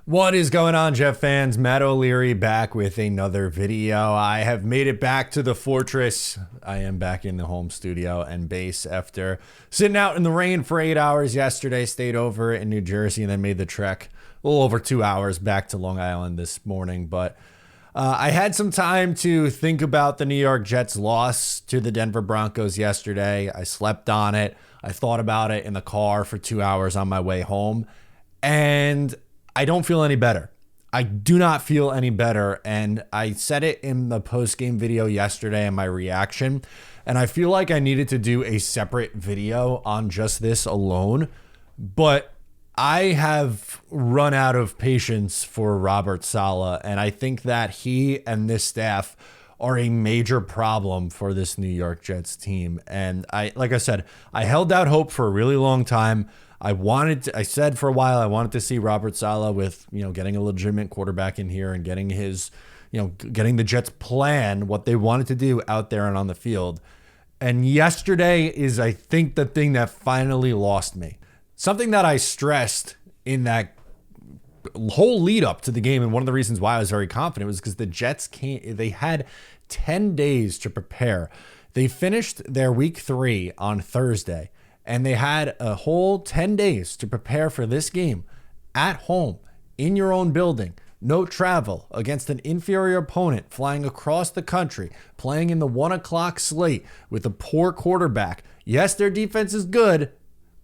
What is going on, Jeff fans? Matt O'Leary back with another video. I have made it back to the fortress. I am back in the home studio and base after sitting out in the rain for 8 hours yesterday. Stayed over in New Jersey and then made the trek a little over 2 hours back to Long Island this morning. But I had some time to think about the New York Jets loss to the Denver Broncos yesterday. I slept on it. I thought about it in the car for 2 hours on my way home. And I don't feel any better. I do not feel any better. And I said it in the post-game video yesterday in my reaction. And I feel like I needed to do a separate video on just this alone. But I have run out of patience for Robert Saleh. And I think that he and this staff are a major problem for this New York Jets team. And like I said, I held out hope for a really long time. I said for a while, I wanted to see Robert Saleh with, getting a legitimate quarterback in here and getting his, getting the Jets plan, what they wanted to do out there and on the field. And yesterday is, I think, the thing that finally lost me. Something that I stressed in that whole lead up to the game, and one of the reasons why I was very confident was because the Jets they had 10 days to prepare. They finished their week 3 on Thursday. And they had a whole 10 days to prepare for this game at home, in your own building, no travel, against an inferior opponent, flying across the country, playing in the 1 o'clock slate with a poor quarterback. Yes, their defense is good.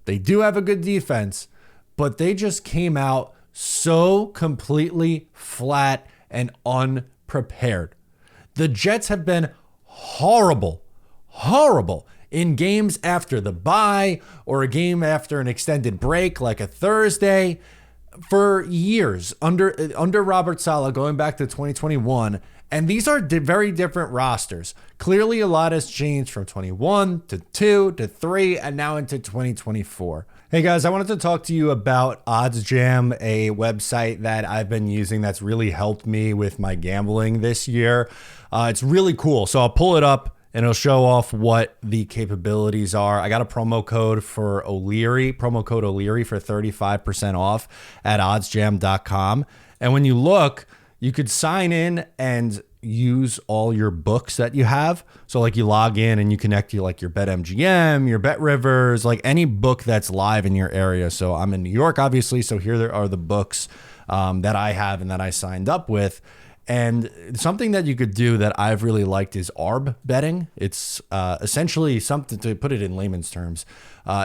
They do have a good defense, but they just came out so completely flat and unprepared. The Jets have been horrible in games after the bye or a game after an extended break like a Thursday for years under Robert Saleh going back to 2021. And these are very different rosters. Clearly a lot has changed from 21 to 2 to 3 and now into 2024. Hey guys, I wanted to talk to you about OddsJam, a website that I've been using that's really helped me with my gambling this year. It's really cool. So I'll pull it up and it'll show off what the capabilities are. I got a promo code for O'Leary, promo code O'Leary for 35% off at oddsjam.com. And when you look, you could sign in and use all your books that you have. So like you log in and you connect to like your BetMGM, your BetRivers, like any book that's live in your area. So I'm in New York, obviously. So here there are the books that I have and that I signed up with. And something that you could do that I've really liked is ARB betting. It's essentially something, to put it in layman's terms,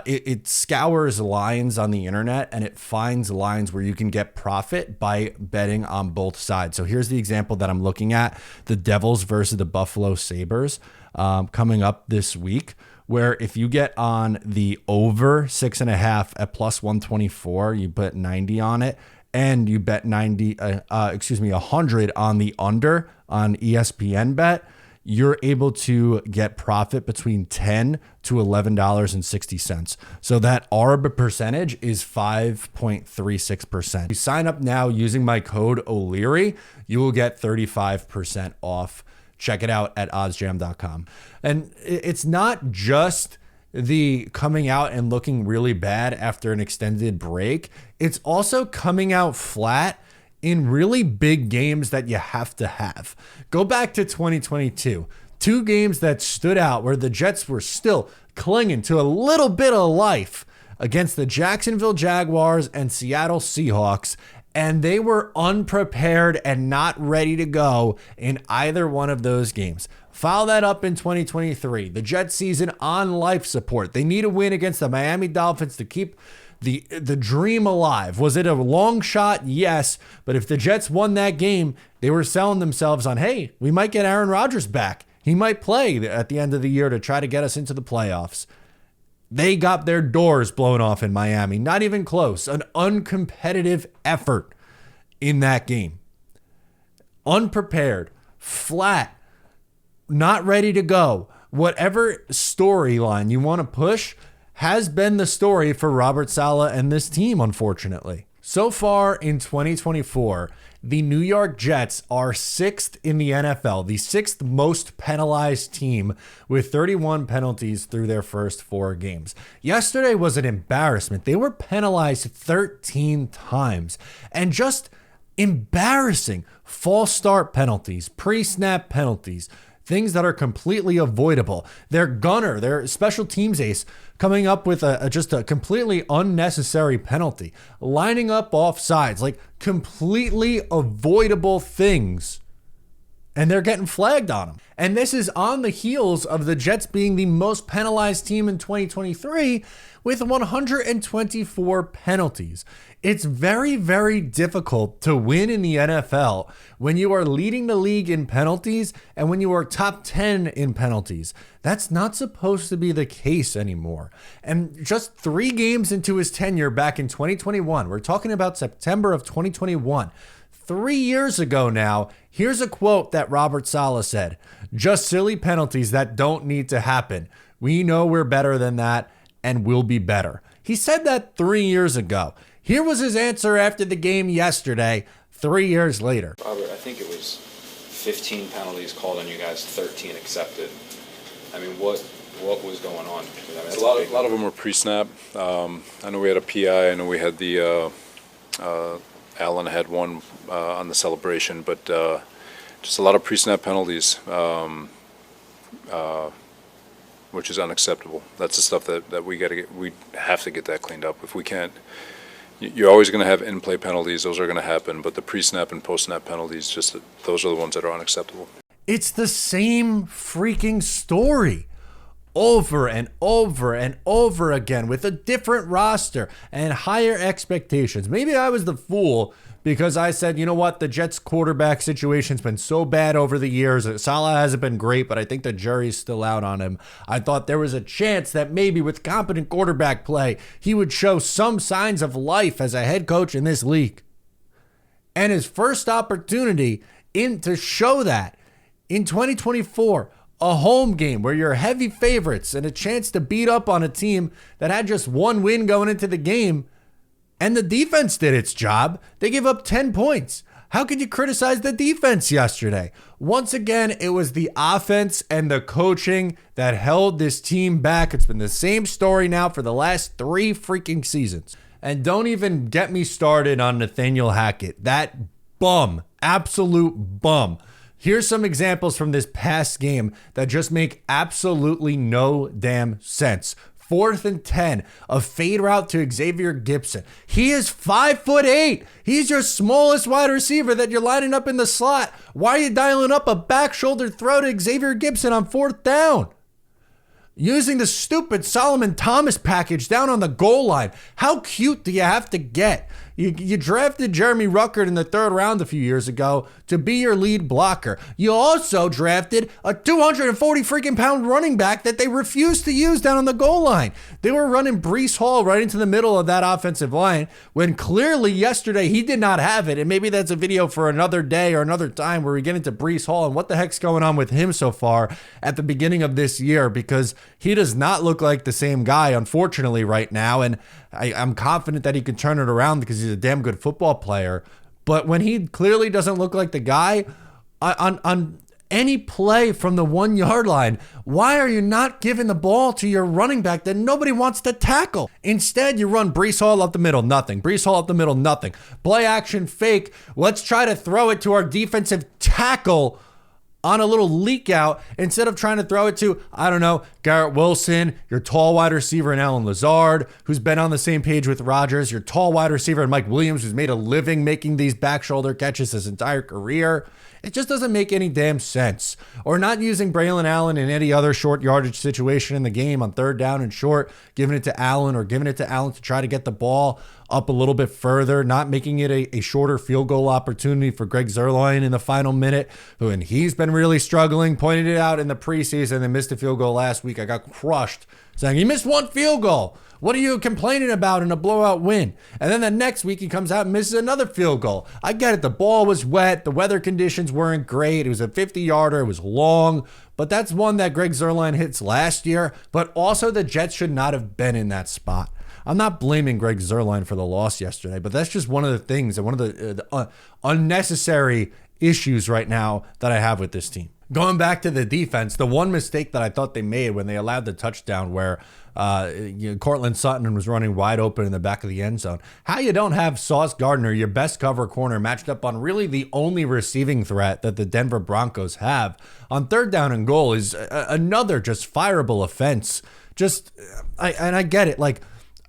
it scours lines on the internet and it finds lines where you can get profit by betting on both sides. So here's the example that I'm looking at, the Devils versus the Buffalo Sabres coming up this week, where if you get on the over 6.5 at plus 124, you put 90 on it. And you bet 100 on the under on ESPN bet, you're able to get profit between $10 to $11.60. So that ARB percentage is 5.36%. You sign up now using my code O'Leary, you will get 35% off. Check it out at oddsjam.com. And it's not just the coming out and looking really bad after an extended break. It's also coming out flat in really big games that you have to have. Go back to 2022. 2 games that stood out where the Jets were still clinging to a little bit of life against the Jacksonville Jaguars and Seattle Seahawks. And they were unprepared and not ready to go in either one of those games. Follow that up in 2023. The Jets season on life support. They need a win against the Miami Dolphins to keep the dream alive. Was it a long shot? Yes. But if the Jets won that game, they were selling themselves on, hey, we might get Aaron Rodgers back. He might play at the end of the year to try to get us into the playoffs. They got their doors blown off in Miami. Not even close. An uncompetitive effort in that game. Unprepared. Flat. Not ready to go. Whatever storyline you want to push has been the story for Robert Saleh and this team, unfortunately. So far in 2024, the New York Jets are 6th in the NFL, the 6th most penalized team with 31 penalties through their first 4 games. Yesterday was an embarrassment. They were penalized 13 times. And just Embarrassing false start penalties, pre-snap penalties, things that are completely avoidable. Their gunner, their special teams ace, coming up with just a completely unnecessary penalty, lining up off sides, like completely avoidable things. And they're getting flagged on them. And this is on the heels of the Jets being the most penalized team in 2023 with 124 penalties. It's very, very difficult to win in the NFL when you are leading the league in penalties and when you are top 10 in penalties. That's not supposed to be the case anymore. And just 3 games into his tenure back in 2021, we're talking about September of 2021, 3 years ago now, here's a quote that Robert Saleh said: "Just silly penalties that don't need to happen. We know we're better than that and we'll be better." He said that 3 years ago. Here was his answer after the game yesterday, 3 years later. Robert, I think it was 15 penalties called on you guys, 13 accepted. I mean, what was going on? I mean, a lot of them were pre-snap. I know we had a PI. I know we had the Allen had one on the celebration, but just a lot of pre-snap penalties, which is unacceptable. That's the stuff that we got to get. We have to get that cleaned up. If we can't, you're always going to have in-play penalties. Those are going to happen, but the pre-snap and post-snap penalties, those are the ones that are unacceptable. It's the same freaking story over and over and over again with a different roster and higher expectations. Maybe I was the fool because I said, you know what, the Jets quarterback situation's been so bad over the years. Saleh hasn't been great, but I think the jury's still out on him. I thought there was a chance that maybe with competent quarterback play, he would show some signs of life as a head coach in this league. And his first opportunity to show that in 2024, a home game where you're heavy favorites and a chance to beat up on a team that had just one win going into the game, and the defense did its job. They gave up 10 points. How could you criticize the defense yesterday? Once again, it was the offense and the coaching that held this team back. It's been the same story now for the last 3 freaking seasons. And don't even get me started on Nathaniel Hackett. That bum, absolute bum. Here's some examples from this past game that just make absolutely no damn sense. 4th and 10, a fade route to Xavier Gipson. He is 5'8". He's your smallest wide receiver that you're lining up in the slot. Why are you dialing up a back shoulder throw to Xavier Gipson on 4th down? Using the stupid Solomon Thomas package down on the goal line. How cute do you have to get? You drafted Jeremy Ruckert in the 3rd round a few years ago to be your lead blocker. You also drafted a 240 freaking pound running back that they refused to use down on the goal line. They were running Breece Hall right into the middle of that offensive line when clearly yesterday he did not have it. And maybe that's a video for another day or another time where we get into Breece Hall and what the heck's going on with him so far at the beginning of this year, because he does not look like the same guy, unfortunately, right now. And I'm confident that he can turn it around because he's a damn good football player. But when he clearly doesn't look like the guy on any play from the 1 yard line, why are you not giving the ball to your running back that nobody wants to tackle? Instead, you run Breece Hall up the middle, nothing. Breece Hall up the middle, nothing. Play action fake. Let's try to throw it to our defensive tackle on a little leak out instead of trying to throw it to, I don't know, Garrett Wilson, your tall wide receiver, and Alan Lazard, who's been on the same page with Rodgers, your tall wide receiver, and Mike Williams, who's made a living making these back shoulder catches his entire career. It just doesn't make any damn sense. Or not using Braylon Allen in any other short yardage situation in the game on 3rd down and short, giving it to Allen or giving it to Allen to try to get the ball up a little bit further, not making it a shorter field goal opportunity for Greg Zuerlein in the final minute, and he's been really struggling, pointed it out in the preseason and missed a field goal last week. I got crushed saying he missed 1 field goal. What are you complaining about in a blowout win? And then the next week he comes out and misses another field goal. I get it. The ball was wet. The weather conditions weren't great. It was a 50-yarder. It was long. But that's one that Greg Zuerlein hits last year. But also the Jets should not have been in that spot. I'm not blaming Greg Zuerlein for the loss yesterday, but that's just one of the things and one of the unnecessary issues right now that I have with this team. Going back to the defense, the one mistake that I thought they made when they allowed the touchdown where Cortland Sutton was running wide open in the back of the end zone. How you don't have Sauce Gardner, your best cover corner, matched up on really the only receiving threat that the Denver Broncos have on 3rd down and goal is another just fireable offense. I get it. Like,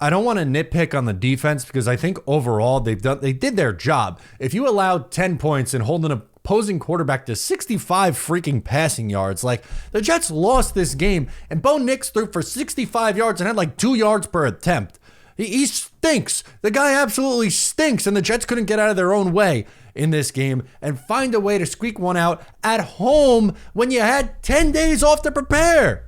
I don't want to nitpick on the defense because I think overall they did their job. If you allowed 10 points and hold an opposing quarterback to 65 freaking passing yards, like, the Jets lost this game, and Bo Nix threw for 65 yards and had like 2 yards per attempt. He stinks. The guy absolutely stinks, and the Jets couldn't get out of their own way in this game and find a way to squeak one out at home when you had 10 days off to prepare.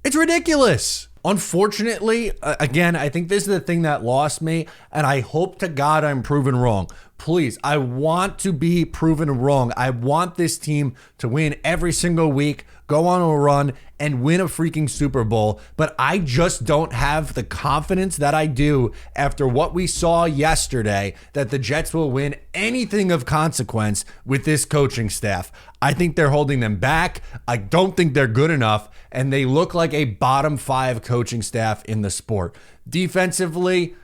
It's ridiculous. Unfortunately, again, I think this is the thing that lost me, and I hope to God I'm proven wrong. Please, I want to be proven wrong. I want this team to win every single week, go on a run, and win a freaking Super Bowl, but I just don't have the confidence that I do after what we saw yesterday that the Jets will win anything of consequence with this coaching staff. I think they're holding them back. I don't think they're good enough, and they look like a bottom 5 coaching staff in the sport. Defensively,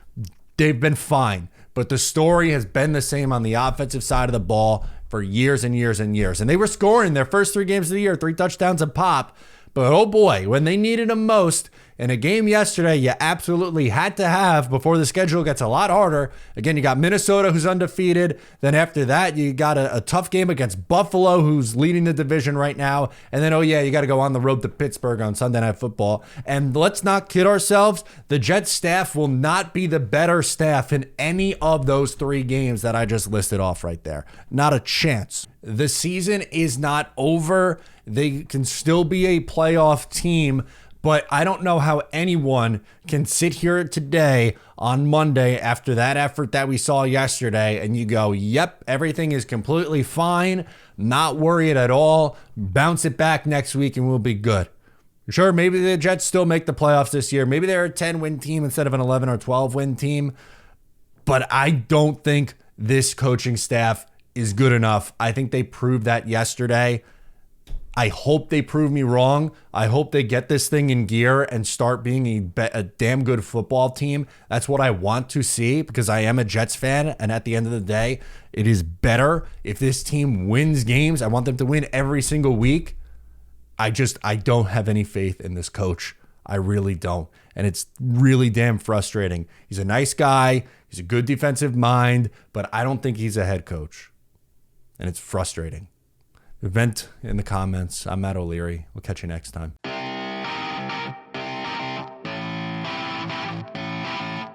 they've been fine, but the story has been the same on the offensive side of the ball for years and years and years. And they were scoring their first 3 games of the year, 3 touchdowns a pop. But oh boy, when they needed them most, in a game yesterday you absolutely had to have before the schedule gets a lot harder. Again, you got Minnesota, who's undefeated. Then after that, you got a tough game against Buffalo, who's leading the division right now. And then, oh yeah, you got to go on the road to Pittsburgh on Sunday Night Football. And let's not kid ourselves, the Jets staff will not be the better staff in any of those 3 games that I just listed off right there. Not a chance. The season is not over. They can still be a playoff team, but I don't know how anyone can sit here today on Monday after that effort that we saw yesterday and you go, yep, everything is completely fine, not worried at all, bounce it back next week and we'll be good. Sure, maybe the Jets still make the playoffs this year. Maybe they're a 10-win team instead of an 11 or 12-win team, but I don't think this coaching staff is good enough. I think they proved that yesterday. I hope they prove me wrong. I hope they get this thing in gear and start being a damn good football team. That's what I want to see because I am a Jets fan. And at the end of the day, it is better if this team wins games. I want them to win every single week. I don't have any faith in this coach. I really don't. And it's really damn frustrating. He's a nice guy. He's a good defensive mind, but I don't think he's a head coach. And it's frustrating. Vent in the comments. I'm Matt O'Leary. We'll catch you next time.